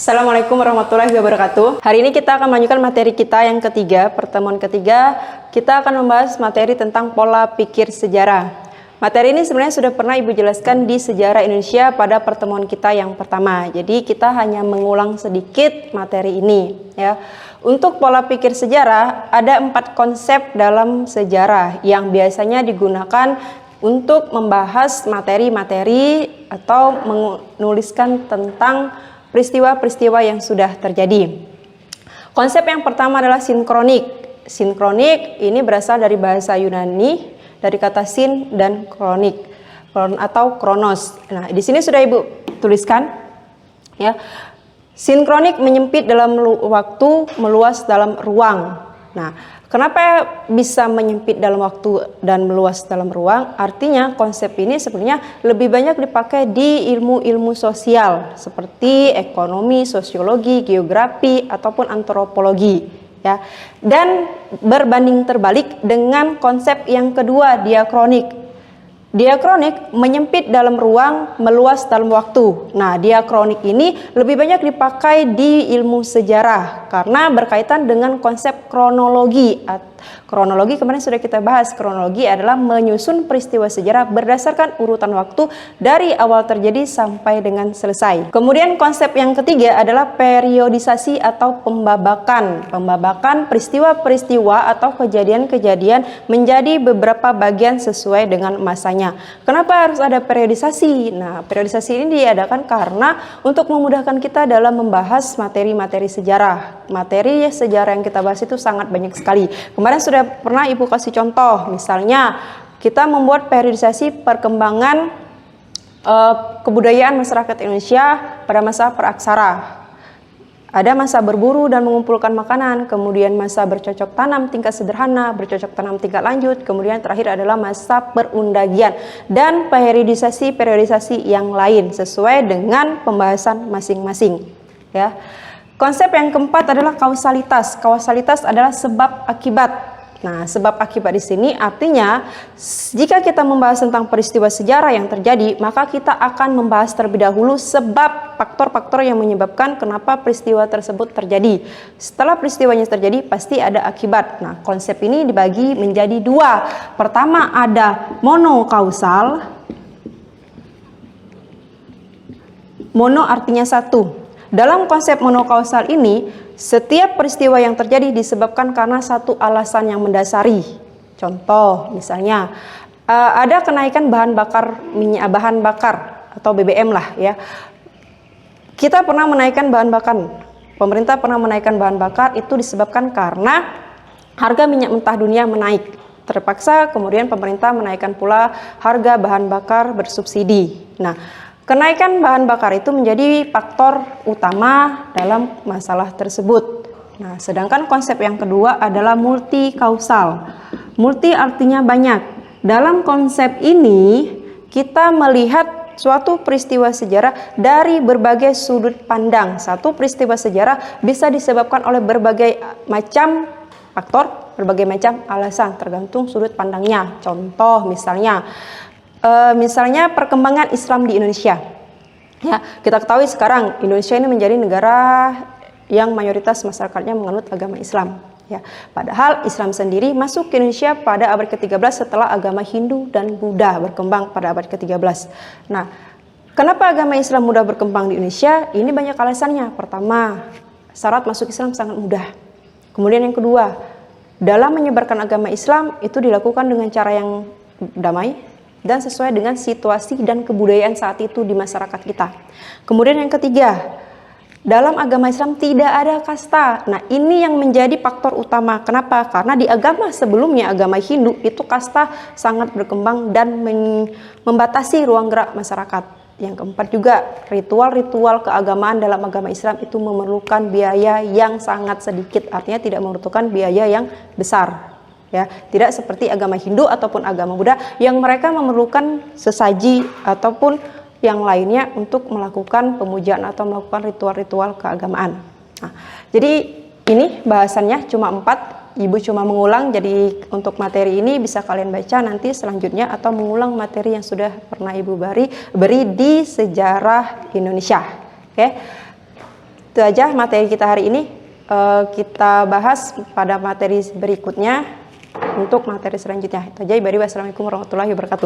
Assalamualaikum warahmatullahi wabarakatuh. Hari ini kita akan melanjutkan materi kita yang ketiga, pertemuan ketiga. Kita akan membahas materi tentang pola pikir sejarah. Materi ini sebenarnya sudah pernah Ibu jelaskan di sejarah Indonesia pada pertemuan kita yang pertama. Jadi kita hanya mengulang sedikit materi ini ya. Untuk pola pikir sejarah ada 4 konsep dalam sejarah yang biasanya digunakan untuk membahas materi-materi atau menuliskan tentang peristiwa-peristiwa yang sudah terjadi. Konsep yang pertama adalah sinkronik. Sinkronik ini berasal dari bahasa Yunani, dari kata sin dan kronik atau kronos. Nah, di sini sudah Ibu tuliskan ya. Sinkronik menyempit dalam waktu, meluas dalam ruang. Nah, kenapa bisa menyempit dalam waktu dan meluas dalam ruang? Artinya konsep ini sebenarnya lebih banyak dipakai di ilmu-ilmu sosial seperti ekonomi, sosiologi, geografi ataupun antropologi ya. Dan berbanding terbalik dengan konsep yang kedua, diakronik. Diakronik menyempit dalam ruang, meluas dalam waktu. Nah, diakronik ini lebih banyak dipakai di ilmu sejarah karena berkaitan dengan konsep kronologi. Kronologi kemarin sudah kita bahas. Kronologi adalah menyusun peristiwa sejarah berdasarkan urutan waktu dari awal terjadi sampai dengan selesai. Kemudian konsep yang ketiga adalah periodisasi atau pembabakan. Pembabakan peristiwa-peristiwa atau kejadian-kejadian menjadi beberapa bagian sesuai dengan masanya. Kenapa harus ada periodisasi? Nah, periodisasi ini diadakan karena untuk memudahkan kita dalam membahas materi-materi sejarah. Materi sejarah yang kita bahas itu sangat banyak sekali. Kemarin sudah pernah Ibu kasih contoh, misalnya kita membuat periodisasi perkembangan kebudayaan masyarakat Indonesia pada masa praksara. Ada masa berburu dan mengumpulkan makanan, kemudian masa bercocok tanam tingkat sederhana, bercocok tanam tingkat lanjut, kemudian terakhir adalah masa perundagian dan periodisasi yang lain sesuai dengan pembahasan masing-masing ya. Konsep yang keempat adalah kausalitas. Kausalitas adalah sebab akibat. Nah, sebab akibat di sini artinya jika kita membahas tentang peristiwa sejarah yang terjadi, maka kita akan membahas terlebih dahulu sebab faktor-faktor yang menyebabkan kenapa peristiwa tersebut terjadi. Setelah peristiwanya terjadi, pasti ada akibat. Nah, konsep ini dibagi menjadi 2. Pertama ada monokausal. Mono artinya satu. Dalam konsep monokausal ini, setiap peristiwa yang terjadi disebabkan karena satu alasan yang mendasari. Contoh, misalnya ada kenaikan bahan bakar atau BBM lah ya. Kita pernah menaikkan bahan bakar. Pemerintah pernah menaikkan bahan bakar itu disebabkan karena harga minyak mentah dunia menaik. Terpaksa kemudian pemerintah menaikkan pula harga bahan bakar bersubsidi. Nah, kenaikan bahan bakar itu menjadi faktor utama dalam masalah tersebut. Nah, sedangkan konsep yang kedua adalah multikausal. Multi artinya banyak. Dalam konsep ini, kita melihat suatu peristiwa sejarah dari berbagai sudut pandang. Satu peristiwa sejarah bisa disebabkan oleh berbagai macam faktor, berbagai macam alasan, tergantung sudut pandangnya. Contoh misalnya perkembangan Islam di Indonesia. Ya, kita ketahui sekarang Indonesia ini menjadi negara yang mayoritas masyarakatnya menganut agama Islam. Ya, padahal Islam sendiri masuk ke Indonesia pada abad ke-13 setelah agama Hindu dan Buddha berkembang pada abad ke-13. Nah, kenapa agama Islam mudah berkembang di Indonesia? Ini banyak alasannya. Pertama, syarat masuk Islam sangat mudah. Kemudian yang kedua, dalam menyebarkan agama Islam itu dilakukan dengan cara yang damai dan sesuai dengan situasi dan kebudayaan saat itu di masyarakat kita. Kemudian yang ketiga, dalam agama Islam tidak ada kasta. Nah, ini yang menjadi faktor utama. Kenapa? Karena di agama sebelumnya, agama Hindu, itu kasta sangat berkembang dan membatasi ruang gerak masyarakat. Yang keempat juga, ritual-ritual keagamaan dalam agama Islam itu memerlukan biaya yang sangat sedikit. Artinya tidak membutuhkan biaya yang besar. Ya, tidak seperti agama Hindu ataupun agama Buddha yang mereka memerlukan sesaji ataupun yang lainnya untuk melakukan pemujaan atau melakukan ritual-ritual keagamaan. Nah, jadi ini bahasannya cuma 4. Ibu cuma mengulang, jadi untuk materi ini bisa kalian baca nanti selanjutnya atau mengulang materi yang sudah pernah Ibu beri di sejarah Indonesia. Oke. Itu aja materi kita hari ini. Kita bahas pada materi berikutnya untuk materi selanjutnya. Itu aja. Wassalamualaikum warahmatullahi wabarakatuh.